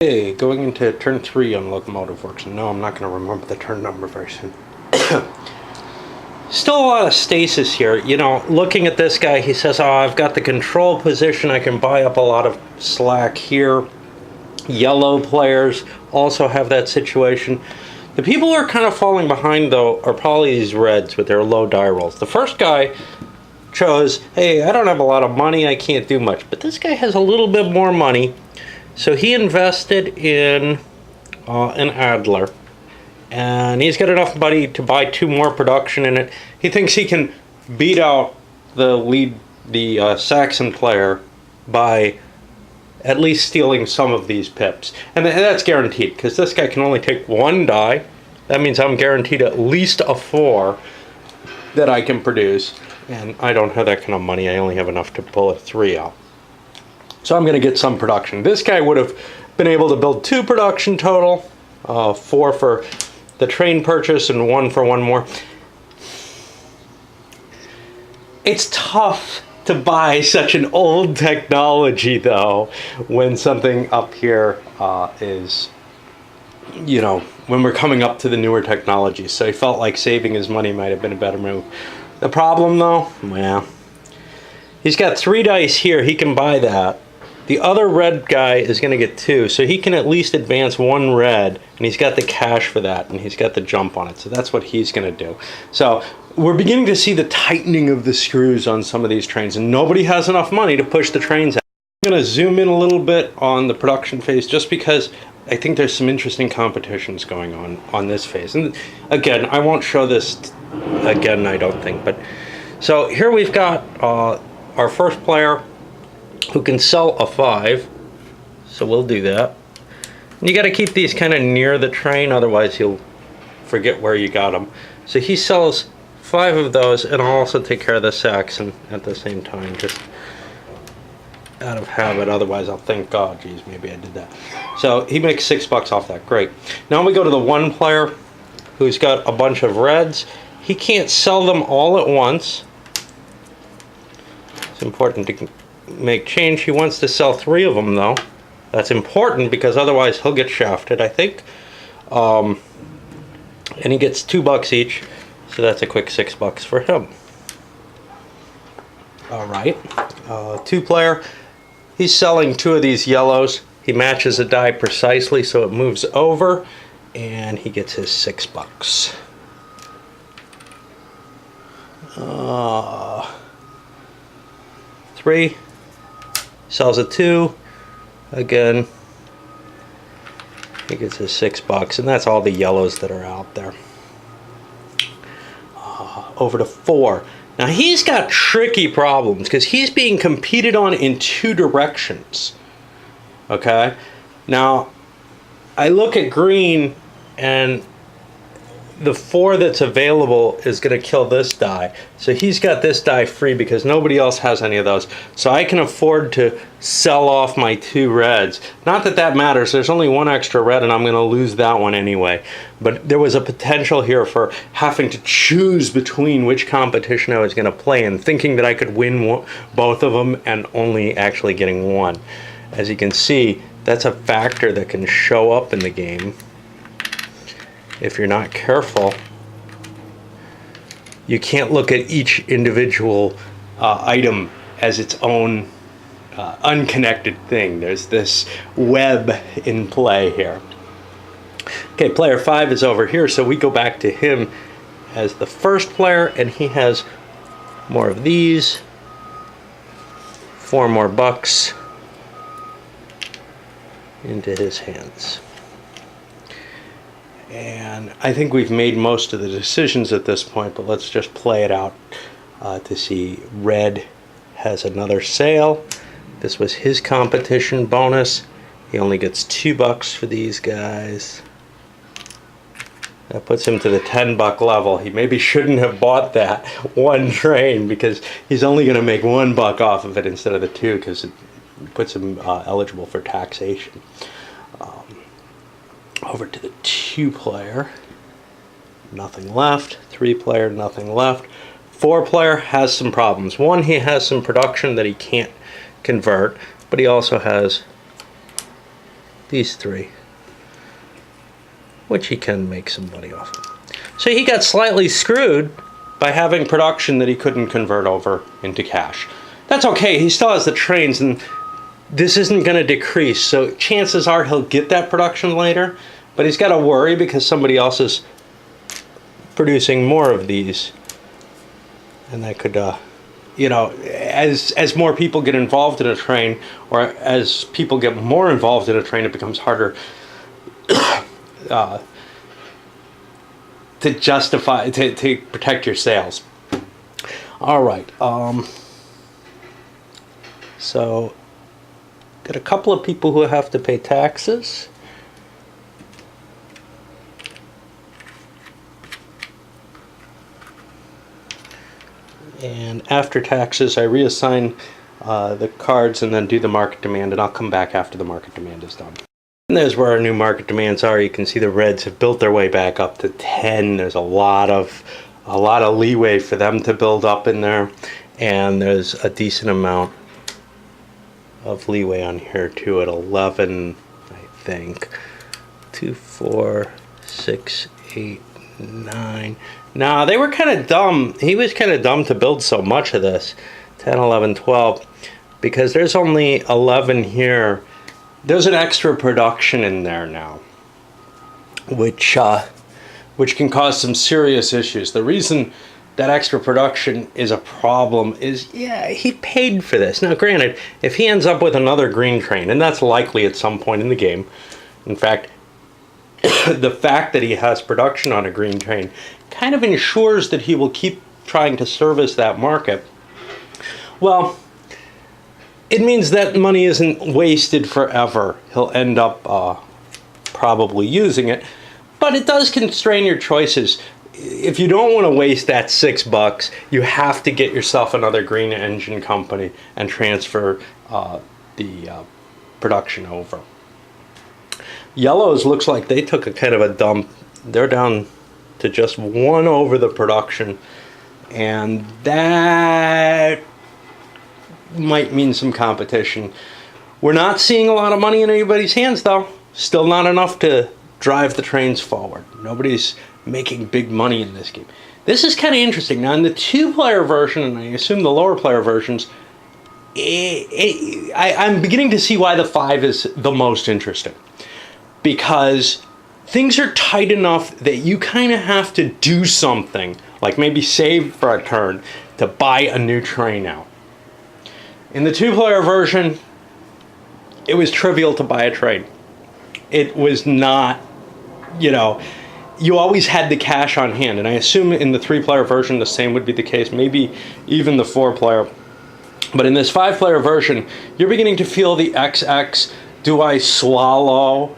Okay, going into turn 3 on Locomotive Werks. No, I'm not going to remember the turn number very soon. Still a lot of stasis here. You know, looking at this guy, he says, oh, I've got the control position. I can buy up a lot of slack here. Yellow players also have that situation. The people who are kind of falling behind, though, are probably these reds with their low die rolls. The first guy chose, hey, I don't have a lot of money. I can't do much. But this guy has a little bit more money. So he invested in an Adler, and he's got enough money to buy 2 more production in it. He thinks he can beat out the Saxon player by at least stealing some of these pips. And that's guaranteed, because this guy can only take 1 die. That means I'm guaranteed at least a 4 that I can produce. And I don't have that kind of money. I only have enough to pull a 3 out. So I'm going to get some production. This guy would have been able to build 2 production total, 4 for the train purchase and 1 for 1 more. It's tough to buy such an old technology, though, when something up here is, you know, when we're coming up to the newer technologies. So he felt like saving his money might have been a better move. The problem, though, well, he's got 3 dice here. He can buy that. The other red guy is going to get 2, so he can at least advance 1 red, and he's got the cash for that, and he's got the jump on it, so that's what he's going to do. So we're beginning to see the tightening of the screws on some of these trains, and nobody has enough money to push the trains out. I'm going to zoom in a little bit on the production phase, just because I think there's some interesting competitions going on this phase. And again, I won't show this again, I don't think, but so here we've got our first player who can sell a 5, so we'll do that. And you got to keep these kind of near the train, otherwise you'll forget where you got them. So he sells 5 of those, and I'll also take care of the Saxon at the same time, just out of habit. Otherwise I'll think, oh geez, maybe I did that. So he makes $6 off that. Great. Now we go to the 1 player who's got a bunch of reds. He can't sell them all at once. It's important to make change. He wants to sell 3 of them, though. That's important because otherwise he'll get shafted, I think. And he gets $2 each, so that's a quick $6 for him. All right, 2 player. He's selling 2 of these yellows. He matches a die precisely, so it moves over, and he gets his $6. 3. Sells a 2. Again, he gets his $6, and that's all the yellows that are out there. Over to 4. Now he's got tricky problems because he's being competed on in 2 directions. Okay? Now, I look at green, and the 4 that's available is going to kill this die. So he's got this die free because nobody else has any of those. So I can afford to sell off my 2 reds. Not that that matters. There's only 1 extra red, and I'm going to lose that one anyway. But there was a potential here for having to choose between which competition I was going to play and thinking that I could win both of them and only actually getting 1. As you can see, that's a factor that can show up in the game. If you're not careful, you can't look at each individual item as its own unconnected thing. There's this web in play here. Okay, player 5 is over here, so we go back to him as the first player, and he has more of these, 4 more bucks into his hands. And I think we've made most of the decisions at this point, but let's just play it out to see. Red has another sale. This was his competition bonus. He only gets $2 for these guys. That puts him to the $10 level. He maybe shouldn't have bought that 1 train because he's only going to make $1 off of it instead of the 2 because it puts him eligible for taxation. Over to the 2 player, nothing left. 3 player, nothing left. 4 player has some problems. 1, he has some production that he can't convert, but he also has these three, which he can make some money off of. So he got slightly screwed by having production that he couldn't convert over into cash. That's okay, he still has the trains, and this isn't going to decrease, so chances are he'll get that production later, but he's got to worry because somebody else is producing more of these. And that could, you know, as more people get involved in a train, or as people get more involved in a train, it becomes harder to justify, to protect your sales. All right. So, got a couple of people who have to pay taxes. And after taxes, I reassign the cards and then do the market demand, and I'll come back after the market demand is done. And there's where our new market demands are. You can see the reds have built their way back up to 10. There's a lot of leeway for them to build up in there, and there's a decent amount of leeway on here too at 11, I think. 2, 4, 6, 8, 9. Nah, they were kind of dumb. He was kind of dumb to build so much of this. 10, 11, 12, because there's only 11 here. There's an extra production in there now, which can cause some serious issues. The reason that extra production is a problem is, yeah, he paid for this. Now, granted, if he ends up with another green train, and that's likely at some point in the game, in fact, the fact that he has production on a green train kind of ensures that he will keep trying to service that market. Well, it means that money isn't wasted forever. He'll end up probably using it, but it does constrain your choices. If you don't want to waste that $6, you have to get yourself another green engine company and transfer the production over. Yellows looks like they took a kind of a dump. They're down to just 1 over the production, and that might mean some competition. We're not seeing a lot of money in anybody's hands, though. Still not enough to drive the trains forward. Nobody's making big money in this game. This is kind of interesting. Now, in the 2-player version, and I assume the lower player versions, I'm beginning to see why the 5 is the most interesting. Because things are tight enough that you kind of have to do something, like maybe save for a turn, to buy a new train out. In the 2-player version, it was trivial to buy a train. It was not, you know, you always had the cash on hand. And I assume in the 3-player version the same would be the case, maybe even the 4-player. But in this 5-player version, you're beginning to feel the XX, do I swallow,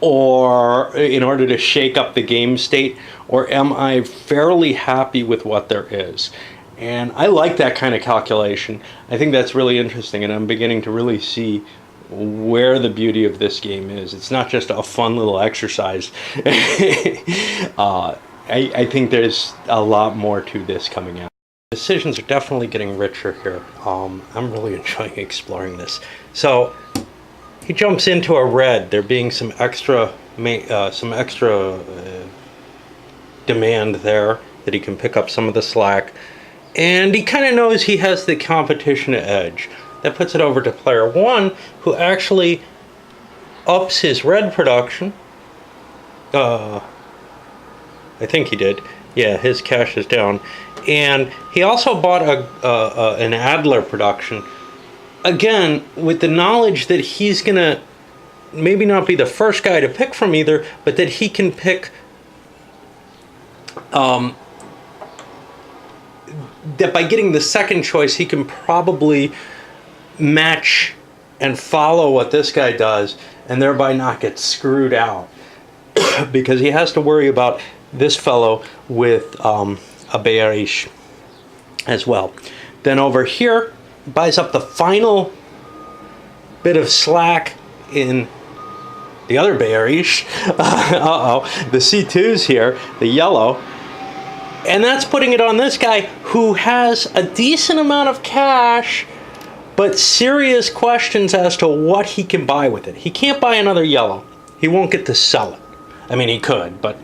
or in order to shake up the game state, or am I fairly happy with what there is? And I like that kind of calculation. I think that's really interesting, and I'm beginning to really see where the beauty of this game is. It's not just a fun little exercise. I think there's a lot more to this coming out. Decisions are definitely getting richer here. I'm really enjoying exploring this. So he jumps into a red. There being some extra demand there that he can pick up some of the slack. And he kind of knows he has the competition edge. That puts it over to player 1, who actually ups his red production. I think he did. Yeah, his cash is down. And he also bought an Adler production. Again, with the knowledge that he's going to maybe not be the first guy to pick from either, but that he can pick that by getting the second choice, he can probably match and follow what this guy does and thereby not get screwed out. Because he has to worry about this fellow with a Bearish as well. Then over here, buys up the final bit of slack in the other Bearish. The C2s here, the yellow. And that's putting it on this guy who has a decent amount of cash, but serious questions as to what he can buy with it. He can't buy another yellow. He won't get to sell it. I mean, he could, but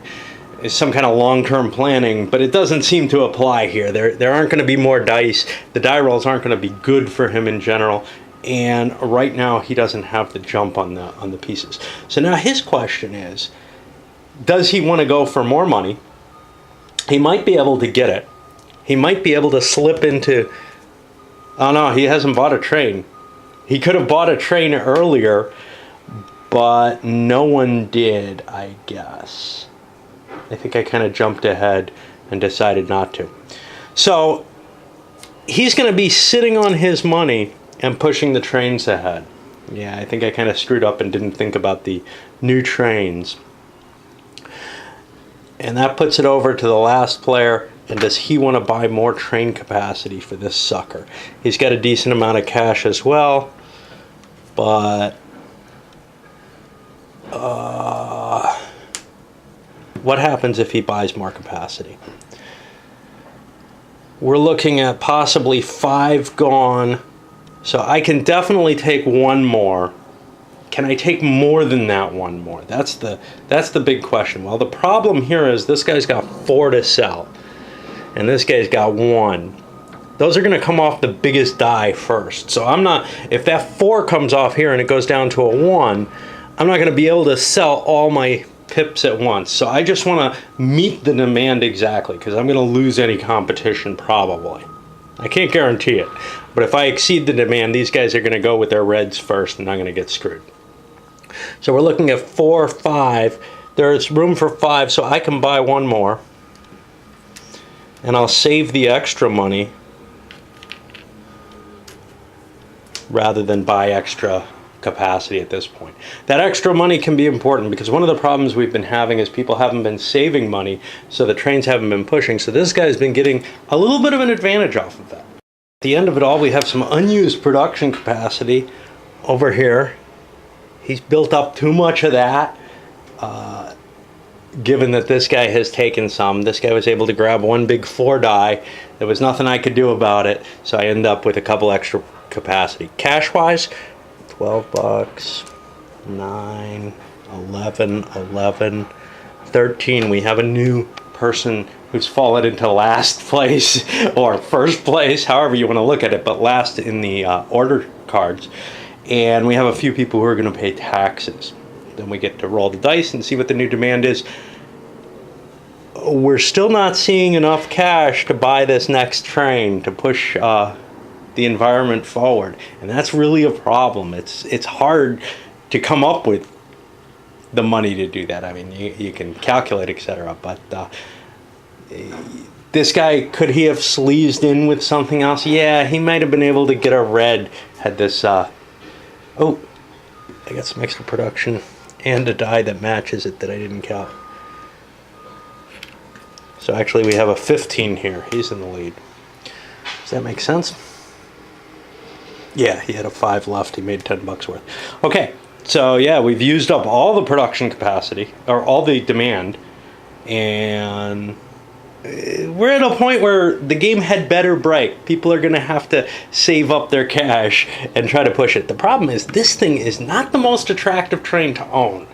it's some kind of long-term planning, but it doesn't seem to apply here. There aren't going to be more dice. The die rolls aren't going to be good for him in general, and right now he doesn't have the jump on the pieces. So now his question is, does he want to go for more money? He might be able to get it. He might be able to slip into... Oh no, he hasn't bought a train. He could have bought a train earlier, but no one did, I guess. I think I kind of jumped ahead and decided not to. So he's going to be sitting on his money and pushing the trains ahead. Yeah, I think I kind of screwed up and didn't think about the new trains. And that puts it over to the last player. And does he want to buy more train capacity for this sucker? He's got a decent amount of cash as well. But what happens if he buys more capacity? We're looking at possibly 5 gone. So I can definitely take one more. Can I take more than that one more? That's the big question. Well, the problem here is this guy's got 4 to sell. And this guy's got 1. Those are going to come off the biggest die first. So I'm not, if that 4 comes off here and it goes down to a 1, I'm not going to be able to sell all my pips at once. So I just want to meet the demand exactly, because I'm going to lose any competition probably. I can't guarantee it. But if I exceed the demand, these guys are going to go with their reds first and I'm going to get screwed. So we're looking at 4, 5. There's room for 5, so I can buy 1 more. And I'll save the extra money rather than buy extra capacity at this point. That extra money can be important because one of the problems we've been having is people haven't been saving money, so the trains haven't been pushing. So this guy's been getting a little bit of an advantage off of that. At the end of it all, we have some unused production capacity over here. He's built up too much of that. Given that this guy has taken some, this guy was able to grab 1 big 4 die. There was nothing I could do about it, so I end up with a couple extra capacity. Cash-wise, 12 bucks, 9, 11, 11, 13. We have a new person who's fallen into last place, or first place, however you want to look at it, but last in the order cards. And we have a few people who are going to pay taxes. Then we get to roll the dice and see what the new demand is. We're still not seeing enough cash to buy this next train to push the environment forward, and that's really a problem. It's hard to come up with the money to do that. I mean, you can calculate, etc. But this guy, could he have sleazed in with something else? Yeah, he might have been able to get a red had this. Oh, I got some extra production and a die that matches it that I didn't count. So actually we have a 15 here. He's in the lead. Does that make sense? Yeah, he had a 5 left. He made 10 bucks worth. Okay, so yeah, we've used up all the production capacity, or all the demand, and we're at a point where the game had better break. People are going to have to save up their cash and try to push it. The problem is this thing is not the most attractive train to own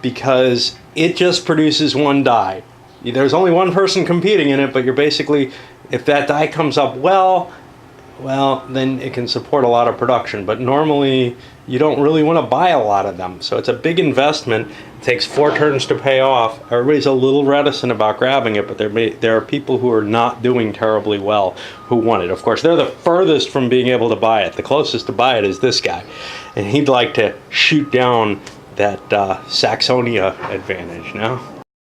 because it just produces 1 die. There's only 1 person competing in it, but you're basically, if that die comes up well, then it can support a lot of production. But normally you don't really want to buy a lot of them. So it's a big investment. It takes 4 turns to pay off. Everybody's a little reticent about grabbing it, but there are people who are not doing terribly well who want it. Of course, they're the furthest from being able to buy it. The closest to buy it is this guy. And he'd like to shoot down that Saxonia advantage now.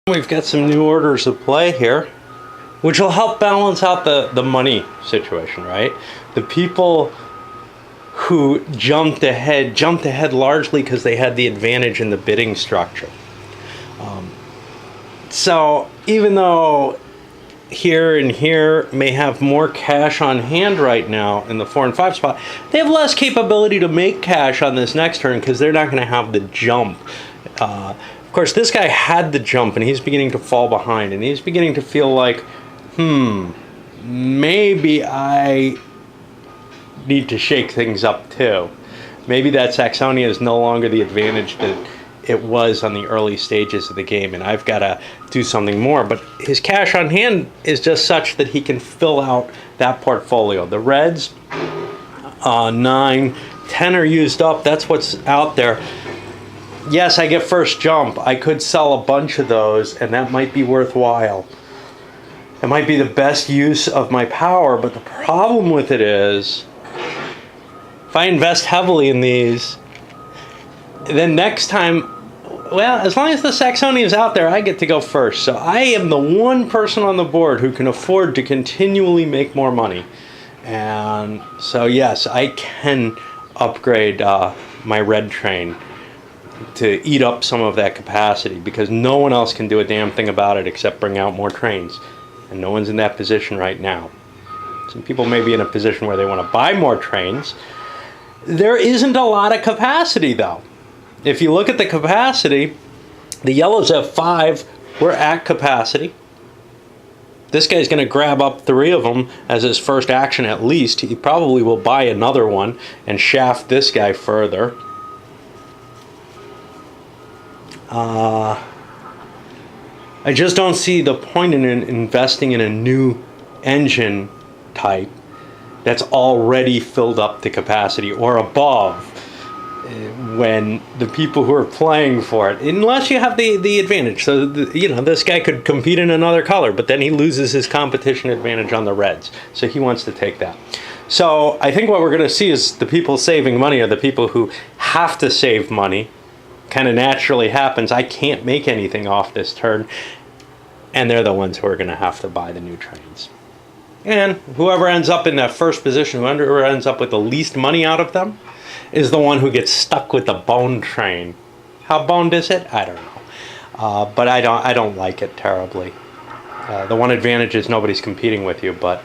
We've got some new orders of play here, which will help balance out the money situation, right? The people who jumped ahead largely because they had the advantage in the bidding structure. So even though here and here may have more cash on hand right now in the 4 and 5 spot, they have less capability to make cash on this next turn because they're not going to have the jump. Of course, this guy had the jump and he's beginning to fall behind, and he's beginning to feel like, maybe I need to shake things up too. Maybe that Saxonia is no longer the advantage that it was on the early stages of the game, and I've got to do something more. But his cash on hand is just such that he can fill out that portfolio. The Reds, 9, 10 are used up. That's what's out there. Yes, I get first jump. I could sell a bunch of those, and that might be worthwhile. It might be the best use of my power, but the problem with it is, if I invest heavily in these, then next time, well, as long as the Saxonia is out there, I get to go first. So I am the one person on the board who can afford to continually make more money. And so yes, I can upgrade my red train to eat up some of that capacity, because no one else can do a damn thing about it except bring out more trains. And no one's in that position right now. Some people may be in a position where they want to buy more trains. There isn't a lot of capacity though. If you look at the capacity, the yellows have 5. We're at capacity. This guy's going to grab up 3 of them as his first action at least. He probably will buy another one and shaft this guy further. I just don't see the point in investing in a new engine type that's already filled up to capacity or above, when the people who are playing for it, unless you have the advantage. So, this guy could compete in another color, but then he loses his competition advantage on the Reds. So he wants to take that. So I think what we're going to see is the people saving money are the people who have to save money. Kind of naturally happens. I can't make anything off this turn. And they're the ones who are going to have to buy the new trains. And whoever ends up in that first position, whoever ends up with the least money out of them, is the one who gets stuck with the bone train. How boned is it? I don't know. But I don't like it terribly. The one advantage is nobody's competing with you, but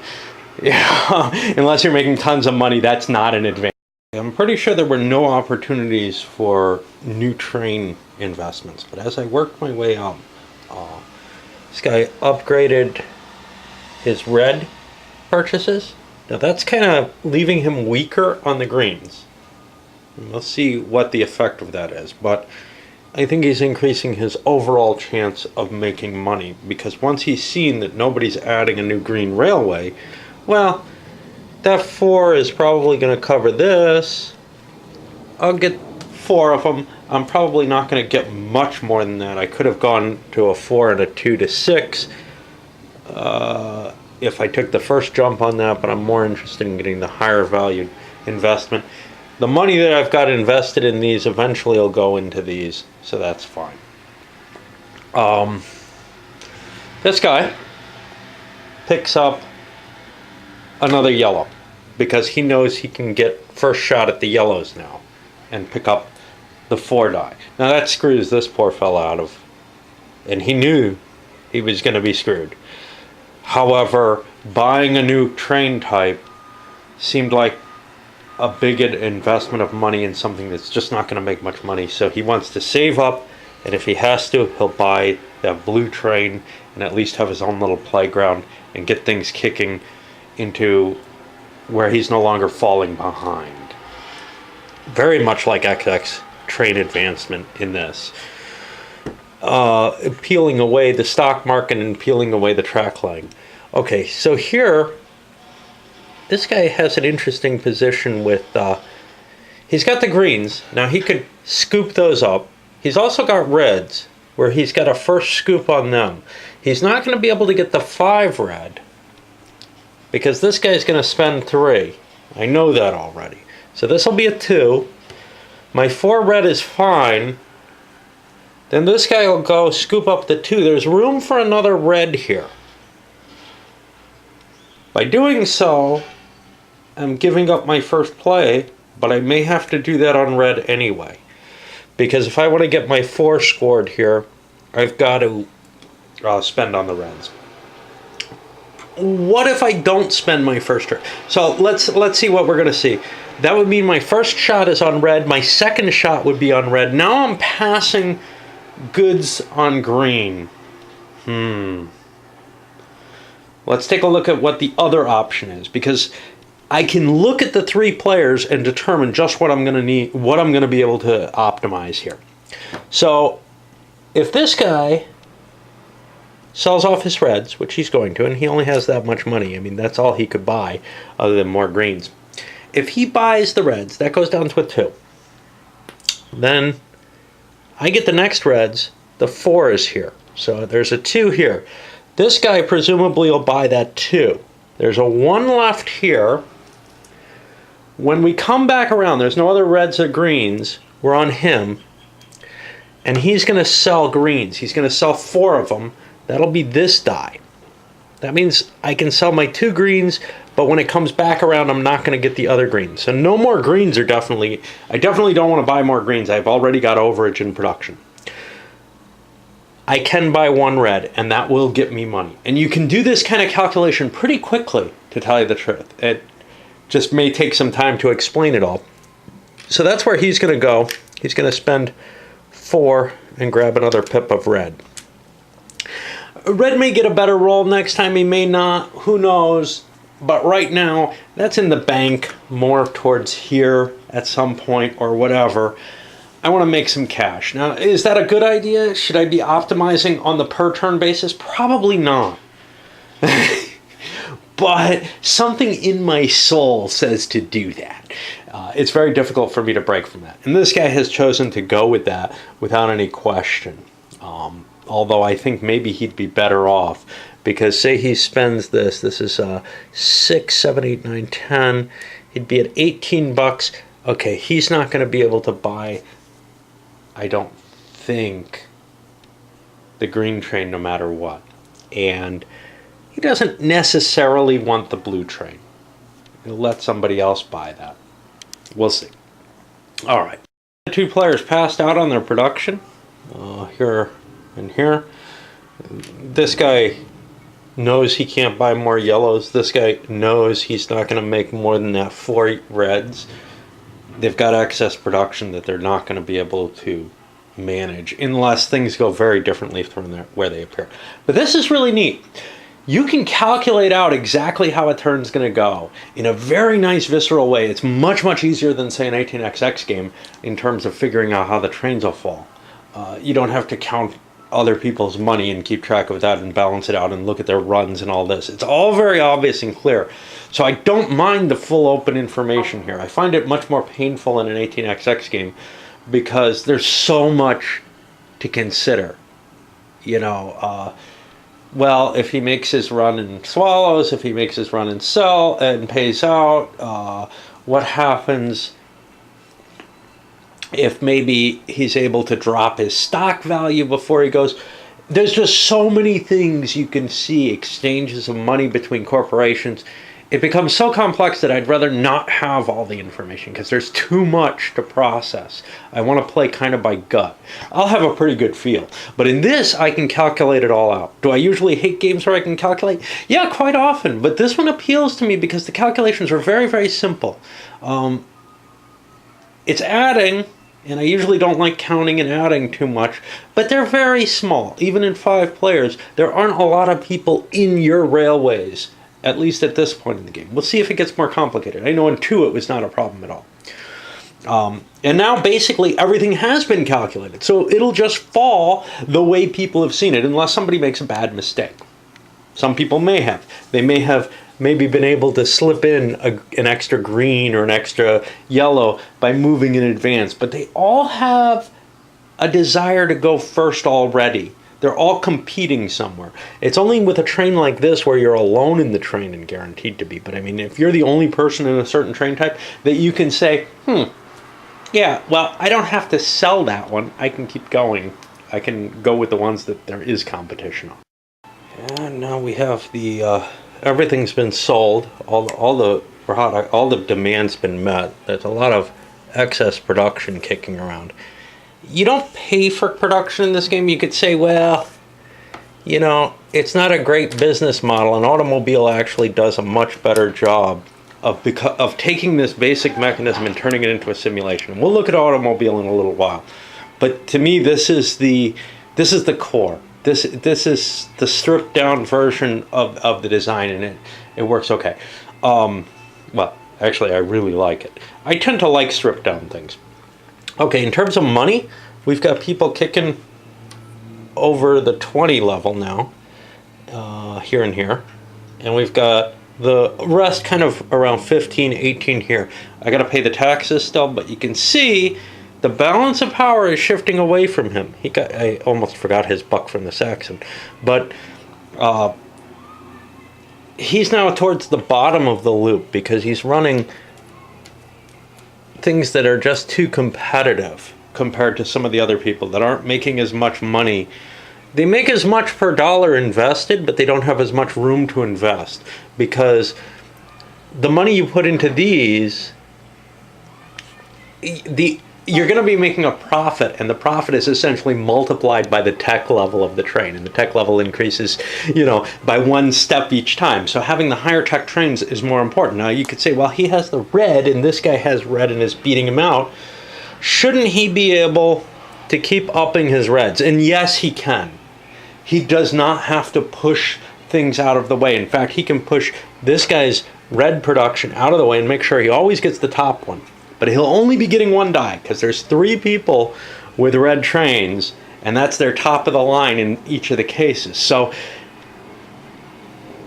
unless you're making tons of money, that's not an advantage. I'm pretty sure there were no opportunities for new train investments, but as I worked my way up, this guy upgraded his red purchases. Now that's kind of leaving him weaker on the greens. We'll see what the effect of that is, but I think he's increasing his overall chance of making money, because once he's seen that nobody's adding a new green railway, well, that 4 is probably going to cover this. I'll get 4 of them. I'm probably not going to get much more than that. I could have gone to a 4 and a 2 to 6 if I took the first jump on that, but I'm more interested in getting the higher valued investment. The money that I've got invested in these eventually will go into these, so that's fine. This guy picks up another yellow because he knows he can get first shot at the yellows now and pick up the 4 die. Now that screws this poor fella out of, and he knew he was going to be screwed. However, buying a new train type seemed like a big investment of money in something that's just not going to make much money. So he wants to save up, and if he has to, he'll buy that blue train and at least have his own little playground and get things kicking into where he's no longer falling behind. Very much like XX train advancement in this. Peeling away the stock market and peeling away the track line. Okay, so here, this guy has an interesting position with, he's got the greens. Now he could scoop those up. He's also got reds, where he's got a first scoop on them. He's not going to be able to get the 5 red, because this guy's going to spend 3. I know that already. So this will be a 2. My 4 red is fine. Then this guy will go scoop up the 2. There's room for another red here. By doing so, I'm giving up my first play, but I may have to do that on red anyway. Because if I want to get my 4 scored here, I've got to spend on the reds. What if I don't spend my first turn? So let's see what we're going to see. That would mean my first shot is on red. My second shot would be on red. Now I'm passing goods on green. Let's take a look at what the other option is, because I can look at the 3 players and determine just what I'm going to need, what I'm going to be able to optimize here. So if this guy sells off his reds, which he's going to, and he only has that much money. I mean, that's all he could buy other than more greens. If he buys the reds, that goes down to a 2. Then I get the next reds. The 4 is here. So there's a 2 here. This guy presumably will buy that 2. There's a 1 left here. When we come back around, there's no other reds or greens. We're on him. And he's going to sell greens. He's going to sell 4 of them. That'll be this die. That means I can sell my 2 greens, but when it comes back around, I'm not going to get the other greens. So no more greens are definitely... I definitely don't want to buy more greens. I've already got overage in production. I can buy 1 red, and that will get me money. And you can do this kind of calculation pretty quickly, to tell you the truth. It just may take some time to explain it all. So that's where he's going to go. He's going to spend 4 and grab another pip of red. Red may get a better roll next time, he may not, who knows. But right now, that's in the bank, more towards here at some point or whatever. I want to make some cash. Now, is that a good idea? Should I be optimizing on the per turn basis? Probably not. But something in my soul says to do that. It's very difficult for me to break from that. And this guy has chosen to go with that without any question. Although I think maybe he'd be better off, because say he spends this is 6, 7, 8, 9, 10, he'd be at 18 bucks. Okay, he's not going to be able to buy, I don't think, the green train no matter what. And he doesn't necessarily want the blue train. He'll let somebody else buy that. We'll see. All right. The 2 players passed out on their production. Here and here. This guy knows he can't buy more yellows. This guy knows he's not going to make more than that 4 reds. They've got excess production that they're not going to be able to manage unless things go very differently from where they appear. But this is really neat. You can calculate out exactly how a turn's going to go in a very nice visceral way. It's much, much easier than, say, an 18xx game in terms of figuring out how the trains will fall. You don't have to count other people's money and keep track of that and balance it out and look at their runs and all this. It's all very obvious and clear. So I don't mind the full open information here. I find it much more painful in an 18xx game because there's so much to consider. You know, well, if he makes his run and swallows, if he makes his run and sell and pays out, what happens if maybe he's able to drop his stock value before he goes. There's just so many things you can see, exchanges of money between corporations. It becomes so complex that I'd rather not have all the information because there's too much to process. I want to play kind of by gut. I'll have a pretty good feel. But in this, I can calculate it all out. Do I usually hate games where I can calculate? Yeah, quite often. But this one appeals to me because the calculations are very, very simple. It's adding, and I usually don't like counting and adding too much, but they're very small. Even in 5 players, there aren't a lot of people in your railways, at least at this point in the game. We'll see if it gets more complicated. I know in 2 it was not a problem at all. And now basically everything has been calculated. So it'll just fall the way people have seen it, unless somebody makes a bad mistake. Some people may have. They may have maybe been able to slip in an extra green or an extra yellow by moving in advance. But they all have a desire to go first already. They're all competing somewhere. It's only with a train like this where you're alone in the train and guaranteed to be. But I mean, if you're the only person in a certain train type, that you can say, yeah, well, I don't have to sell that one. I can keep going. I can go with the ones that there is competition on. And now we have the, everything's been sold. All the demand's been met. There's a lot of excess production kicking around. You don't pay for production in this game. You could say, well, you know, it's not a great business model. An automobile actually does a much better job of taking this basic mechanism and turning it into a simulation. We'll look at automobile in a little while. But to me, this is the core. This is the stripped down version of the design, and it works okay. Well, actually, I really like it. I tend to like stripped down things. Okay, in terms of money, we've got people kicking over the 20 level now, here and here. And we've got the rest kind of around 15, 18 here. I gotta pay the taxes still, but you can see the balance of power is shifting away from him. I almost forgot his buck from the Saxon. But he's now towards the bottom of the loop because he's running things that are just too competitive compared to some of the other people that aren't making as much money. They make as much per dollar invested, but they don't have as much room to invest because the money you put into these, you're going to be making a profit, and the profit is essentially multiplied by the tech level of the train, and the tech level increases, by one step each time. So having the higher tech trains is more important. Now you could say, well, he has the red, and this guy has red and is beating him out. Shouldn't he be able to keep upping his reds? And yes, he can. He does not have to push things out of the way. In fact, he can push this guy's red production out of the way and make sure he always gets the top one. But he'll only be getting one die because there's 3 people with red trains, and that's their top of the line in each of the cases. So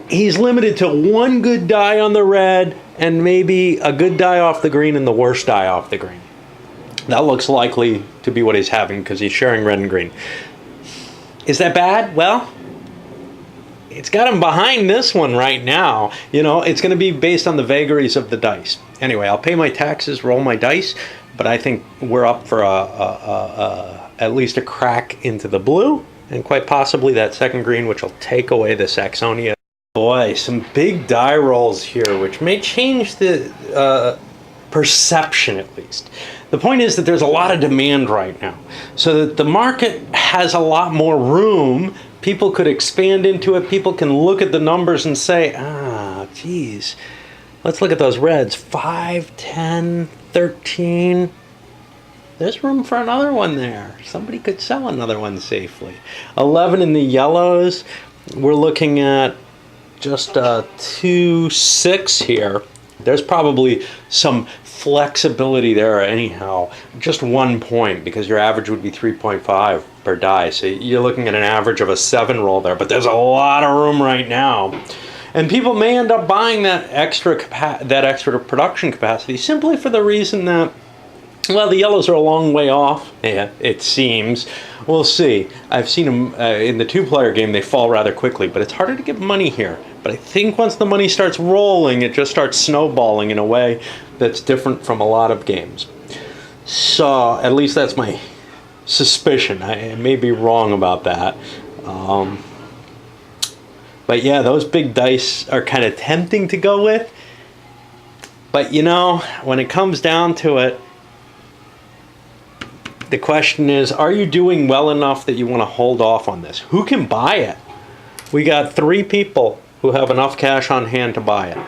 he's limited to 1 good die on the red and maybe a good die off the green and the worst die off the green. That looks likely to be what he's having because he's sharing red and green. Is that bad? Well, it's got him behind this one right now. It's going to be based on the vagaries of the dice. Anyway, I'll pay my taxes, roll my dice, but I think we're up for at least a crack into the blue, and quite possibly that second green, which will take away the Saxonia. Boy, some big die rolls here, which may change the perception at least. The point is that there's a lot of demand right now, so that the market has a lot more room. People could expand into it. People can look at the numbers and say, geez, let's look at those reds. 5, 10, 13. There's room for another one there. Somebody could sell another one safely. 11 in the yellows. We're looking at just 2, 6 here. There's probably some flexibility there anyhow. Just 1 point because your average would be 3.5 per die. So you're looking at an average of a 7 roll there, but there's a lot of room right now. And people may end up buying that extra production capacity simply for the reason that, well, the yellows are a long way off. Yeah, it seems. We'll see. I've seen them in the 2-player game. They fall rather quickly, but it's harder to get money here. But I think once the money starts rolling, it just starts snowballing in a way that's different from a lot of games. So at least that's my suspicion. I may be wrong about that. But yeah, those big dice are kind of tempting to go with. But when it comes down to it, the question is, are you doing well enough that you want to hold off on this? Who can buy it? We got 3 people who have enough cash on hand to buy it.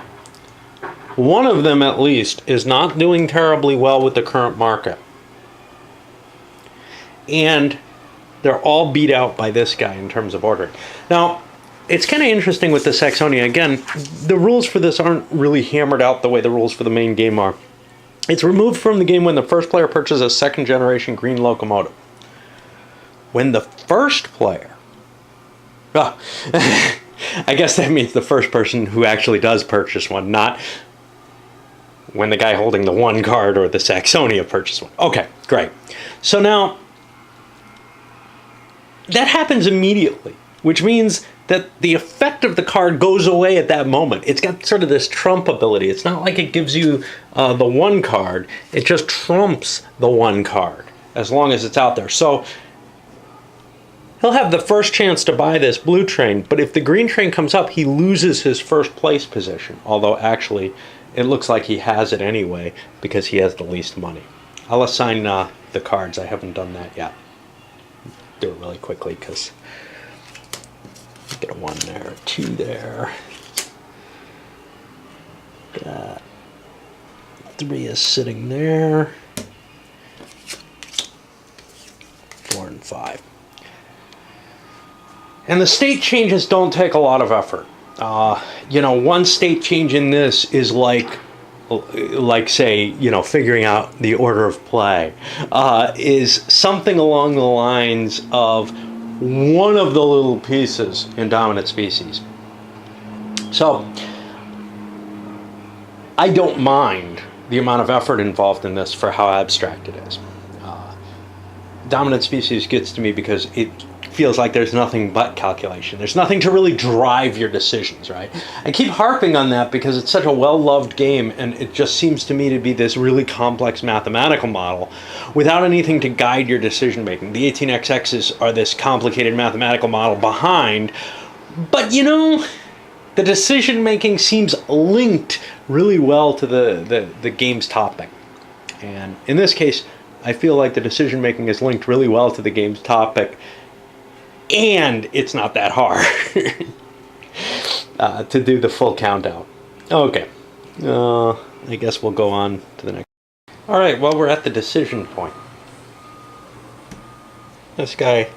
One of them, at least, is not doing terribly well with the current market. And they're all beat out by this guy in terms of ordering. Now, it's kind of interesting with the Saxonia. Again, the rules for this aren't really hammered out the way the rules for the main game are. It's removed from the game when the first player purchases a second-generation green locomotive. When the first player... I guess that means the first person who actually does purchase one, not when the guy holding the 1 card or the Saxonia purchased one. Okay, great. So now, that happens immediately, which means that the effect of the card goes away at that moment. It's got sort of this trump ability. It's not like it gives you the 1 card. It just trumps the 1 card as long as it's out there. So he'll have the first chance to buy this blue train, but if the green train comes up, he loses his first place position. Although actually, it looks like he has it anyway because he has the least money. I'll assign the cards. I haven't done that yet. Do it really quickly because get a 1 there, a 2 there. That 3 is sitting there. 4 and 5. And the state changes don't take a lot of effort. 1 state change in this is like like say, figuring out the order of play, is something along the lines of one of the little pieces in dominant species. So I don't mind the amount of effort involved in this for how abstract it is. Dominant species gets to me because it feels like there's nothing but calculation. There's nothing to really drive your decisions, right? I keep harping on that because it's such a well-loved game, and it just seems to me to be this really complex mathematical model without anything to guide your decision making. The 18xx's are this complicated mathematical model behind, but the decision making seems linked really well to the game's topic. And in this case, I feel like the decision making is linked really well to the game's topic, and it's not that hard to do the full countdown. Okay, I guess we'll go on to the next. All right, well, we're at the decision point. This guy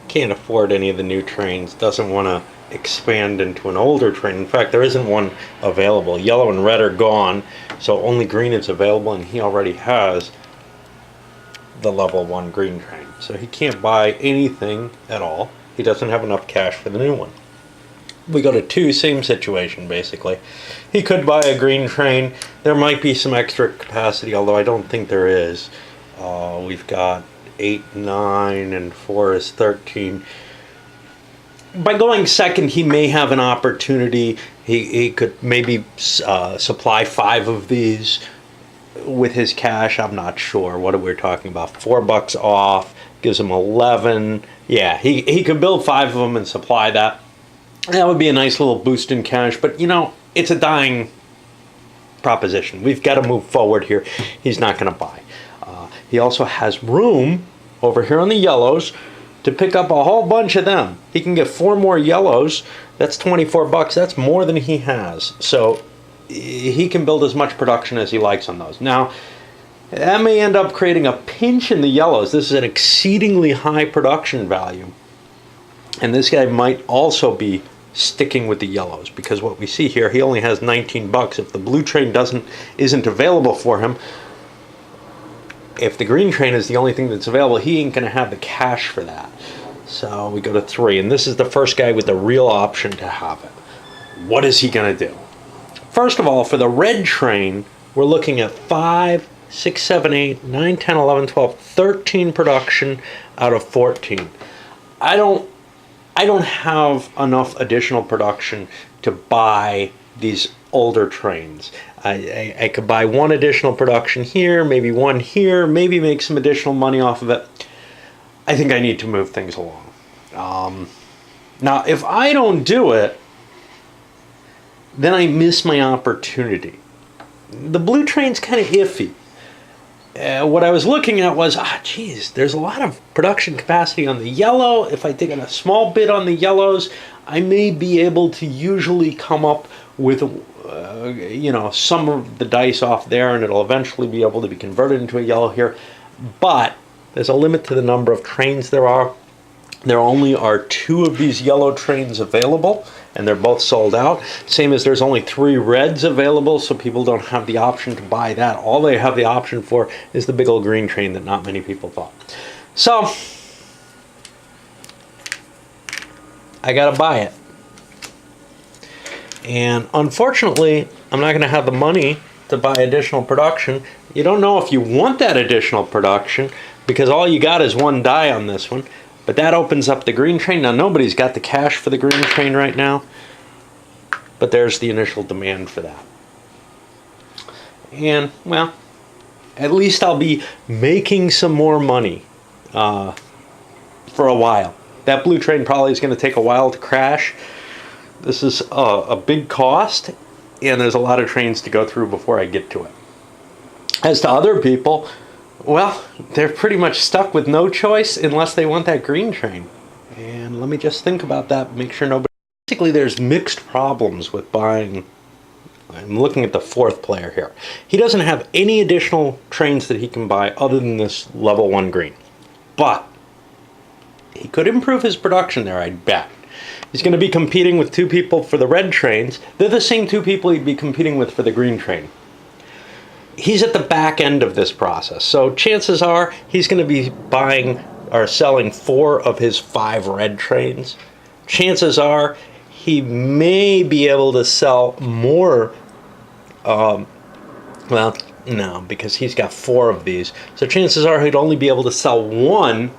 can't afford any of the new trains, doesn't want to expand into an older train. In fact, there isn't one available. Yellow and red are gone, so only green is available, and he already has the level 1 green train. So he can't buy anything at all. He doesn't have enough cash for the new one. We go to 2, same situation basically. He could buy a green train. There might be some extra capacity, although I don't think there is. We've got 8, 9, and 4 is 13. By going second, he may have an opportunity. He could maybe supply 5 of these with his cash. I'm not sure. What are we talking about? $4 off gives him 11. Yeah, he could build 5 of them and supply that. That would be a nice little boost in cash, but it's a dying proposition. We've got to move forward here. He's not going to buy. He also has room over here on the yellows to pick up a whole bunch of them. He can get 4 more yellows. That's $24. That's more than he has. So he can build as much production as he likes on those. Now, that may end up creating a pinch in the yellows. This is an exceedingly high production value. And this guy might also be sticking with the yellows, because what we see here, he only has $19. If the blue train isn't available for him, if the green train is the only thing that's available, he ain't going to have the cash for that. So we go to 3, and this is the first guy with the real option to have it. What is he going to do? First of all, for the red train, we're looking at 5, 6, 7, 8, 9, 10, 11, 12, 13 production out of 14. I don't have enough additional production to buy these older trains. I could buy 1 additional production here, maybe 1 here, maybe make some additional money off of it. I think I need to move things along. Now, if I don't do it, then I miss my opportunity. The blue train's kind of iffy. What I was looking at was, there's a lot of production capacity on the yellow. If I take a small bit on the yellows, I may be able to usually come up with, some of the dice off there, and it'll eventually be able to be converted into a yellow here. But there's a limit to the number of trains there are. There only are 2 of these yellow trains available, and they're both sold out. Same as there's only 3 reds available, so people don't have the option to buy that. All they have the option for is the big old green train that not many people bought. So I gotta buy it. And unfortunately, I'm not gonna have the money to buy additional production. You don't know if you want that additional production, because all you got is 1 die on this one. But that opens up the green train. Now, nobody's got the cash for the green train right now, but there's the initial demand for that. And, well, at least I'll be making some more money for a while. That blue train probably is going to take a while to crash. This is a big cost, and there's a lot of trains to go through before I get to it. As to other people, well, they're pretty much stuck with no choice unless they want that green train. And let me just think about that, make sure nobody... Basically, there's mixed problems with buying... I'm looking at the 4th player here. He doesn't have any additional trains that he can buy other than this level 1 green. But he could improve his production there, I'd bet. He's going to be competing with 2 people for the red trains. They're the same 2 people he'd be competing with for the green train. he's at the back end of this process. So chances are he's going to be buying or selling 4 of his 5 red trains. Chances are he may be able to sell more. Well, no, because he's got 4 of these. So chances are he'd only be able to sell 1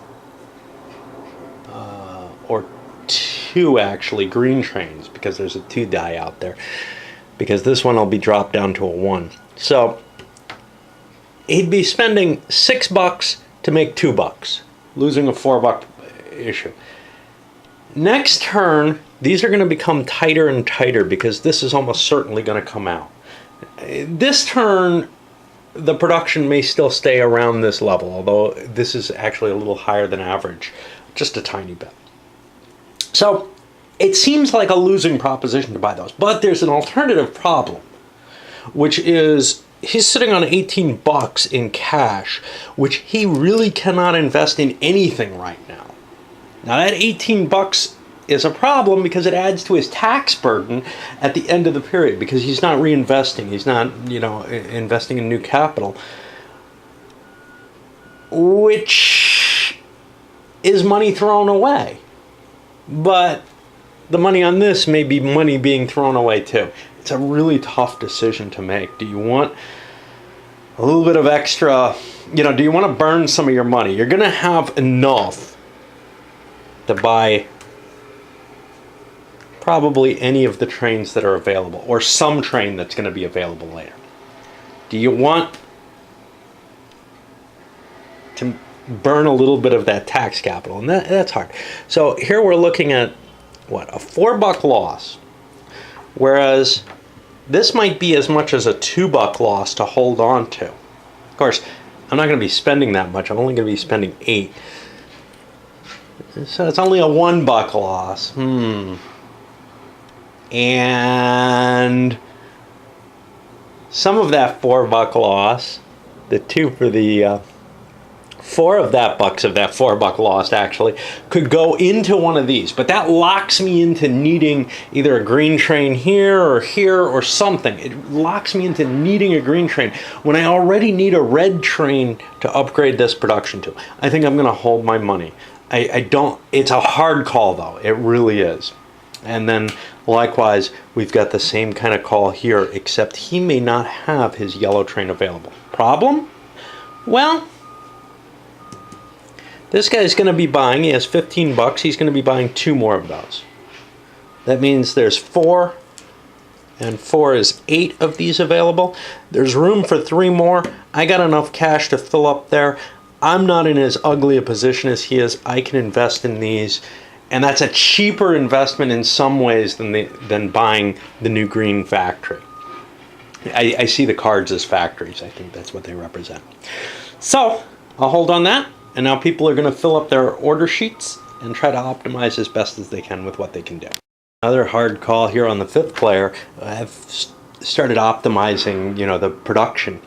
or 2 actually green trains, because there's a 2 die out there. Because this one will be dropped down to a 1. So he'd be spending $6 to make $2, losing a $4 issue. Next turn, these are going to become tighter and tighter because this is almost certainly going to come out. This turn, the production may still stay around this level, although this is actually a little higher than average, just a tiny bit. So it seems like a losing proposition to buy those, but there's an alternative problem, which is he's sitting on $18 in cash, which he really cannot invest in anything right now. Now that $18 is a problem because it adds to his tax burden at the end of the period, because he's not reinvesting, he's not, investing in new capital, which is money thrown away. But the money on this may be money being thrown away too. It's a really tough decision to make. Do you want a little bit of extra, do you want to burn some of your money? You're going to have enough to buy probably any of the trains that are available, or some train that's going to be available later. Do you want to burn a little bit of that tax capital? And that's hard. So here we're looking at, what, a $4 loss, whereas this might be as much as a $2 loss to hold on to. Of course, I'm not going to be spending that much. I'm only going to be spending 8. So it's only a $1 loss. And some of that $4 loss, the 2 for the 4 of that $4 loss actually could go into one of these, but that locks me into needing either a green train here or something. It locks me into needing a green train when I already need a red train to upgrade this production to. I think I'm going to hold my money. I don't. It's a hard call though. It really is. And then likewise, we've got the same kind of call here, except he may not have his yellow train available. Problem? Well, this guy's going to be buying, he has $15, he's going to be buying 2 more of those. That means there's 4, and 4 is 8 of these available. There's room for 3 more. I got enough cash to fill up there. I'm not in as ugly a position as he is. I can invest in these, and that's a cheaper investment in some ways than buying the new green factory. I see the cards as factories. I think that's what they represent. So I'll hold on that. And now people are going to fill up their order sheets and try to optimize as best as they can with what they can do. Another hard call here on the 5th player. I've started optimizing, the production.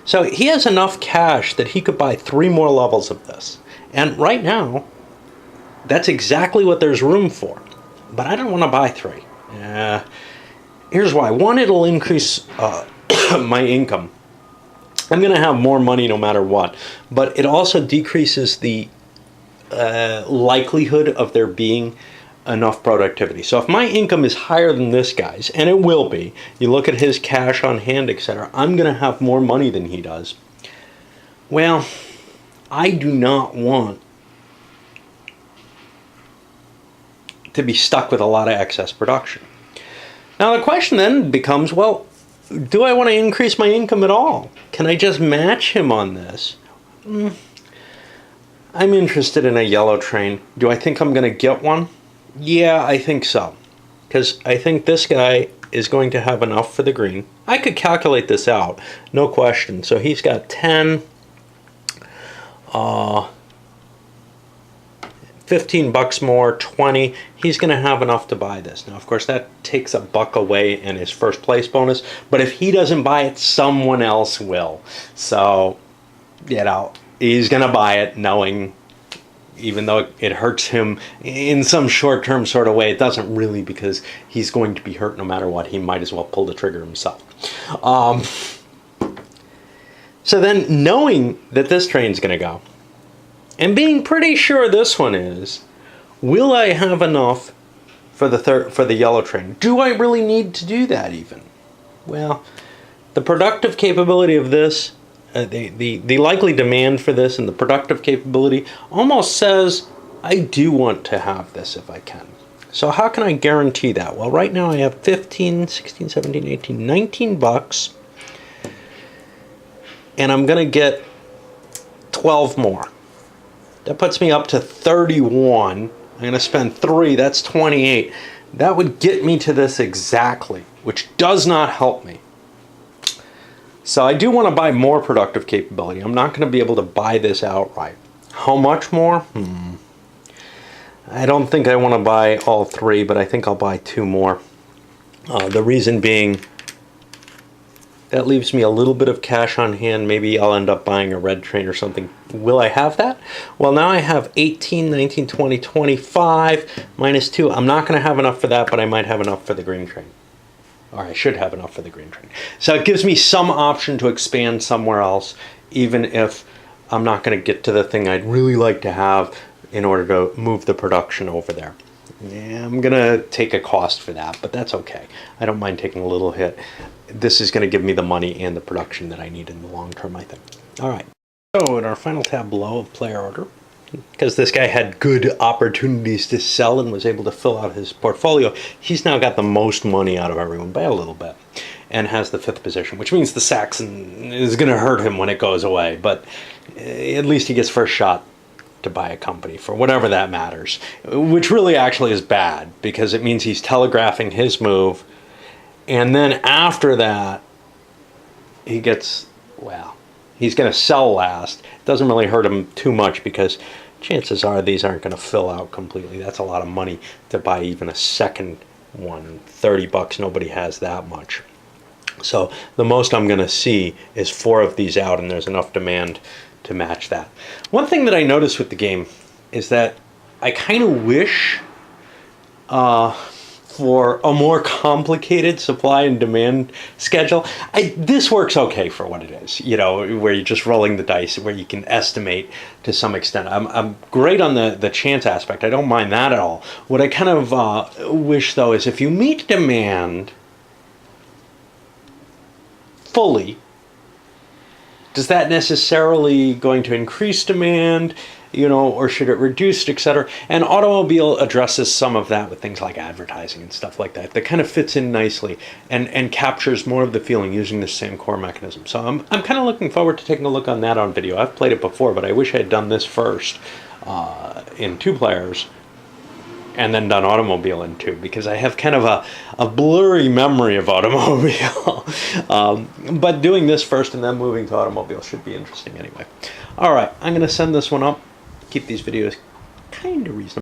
So he has enough cash that he could buy 3 more levels of this. And right now, that's exactly what there's room for. But I don't want to buy 3. Here's why. 1, it'll increase my income. I'm going to have more money no matter what, but it also decreases the likelihood of there being enough productivity. So if my income is higher than this guy's, and it will be, you look at his cash on hand, etc., I'm going to have more money than he does. Well, I do not want to be stuck with a lot of excess production. Now the question then becomes, well, do I want to increase my income at all? Can I just match him on this? I'm interested in a yellow train. Do I think I'm going to get one? Yeah, I think so. Because I think this guy is going to have enough for the green. I could calculate this out, no question. So he's got 10, $15 more, 20. He's going to have enough to buy this. Now, of course, that takes $1 away in his first place bonus. But if he doesn't buy it, someone else will. So, he's going to buy it knowing, even though it hurts him in some short-term sort of way, it doesn't really, because he's going to be hurt no matter what. He might as well pull the trigger himself. So then, knowing that this train's going to go, and being pretty sure this one is, will I have enough for the yellow train? Do I really need to do that even? Well, the productive capability of this, the likely demand for this and the productive capability almost says I do want to have this if I can. So how can I guarantee that? Well, right now I have 15, 16, 17, 18, 19 bucks. And I'm going to get 12 more. That puts me up to 31. I'm going to spend 3. That's 28. That would get me to this exactly, which does not help me. So I do want to buy more productive capability. I'm not going to be able to buy this outright. How much more? I don't think I want to buy all 3, but I think I'll buy 2 more. The reason being, that leaves me a little bit of cash on hand. Maybe I'll end up buying a red train or something. Will I have that? Well, now I have 18, 19, 20, 25 minus 2. I'm not going to have enough for that, but I might have enough for the green train. Or I should have enough for the green train. So it gives me some option to expand somewhere else, even if I'm not going to get to the thing I'd really like to have in order to move the production over there. Yeah, I'm going to take a cost for that, but that's okay. I don't mind taking a little hit. This is going to give me the money and the production that I need in the long term, I think. All right. So in our final tab below of player order, because this guy had good opportunities to sell and was able to fill out his portfolio, he's now got the most money out of everyone by a little bit and has the 5th position, which means the Saxon is going to hurt him when it goes away, but at least he gets first shot to buy a company for whatever that matters, which really actually is bad because it means he's telegraphing his move, and then after that he gets, well, he's going to sell last. It doesn't really hurt him too much because chances are these aren't going to fill out completely. That's a lot of money to buy even a second one. 30 bucks, nobody has that much. So the most I'm going to see is 4 of these out, and there's enough demand to match that. One thing that I noticed with the game is that I kind of wish for a more complicated supply and demand schedule. This works okay for what it is, you know, where you're just rolling the dice, where you can estimate to some extent. I'm great on the chance aspect. I don't mind that at all. What I kind of wish, though, is if you meet demand fully, is that necessarily going to increase demand, you know, or should it reduce it, etc.? And Automobile addresses some of that with things like advertising and stuff like that. That kind of fits in nicely and captures more of the feeling using the same core mechanism. So I'm kind of looking forward to taking a look on that on video. I've played it before, but I wish I had done this first in 2 players and then done Automobile in 2, because I have kind of a blurry memory of Automobile. But doing this first and then moving to Automobile should be interesting anyway. All right, I'm going to send this one up. Keep these videos kind of reasonable.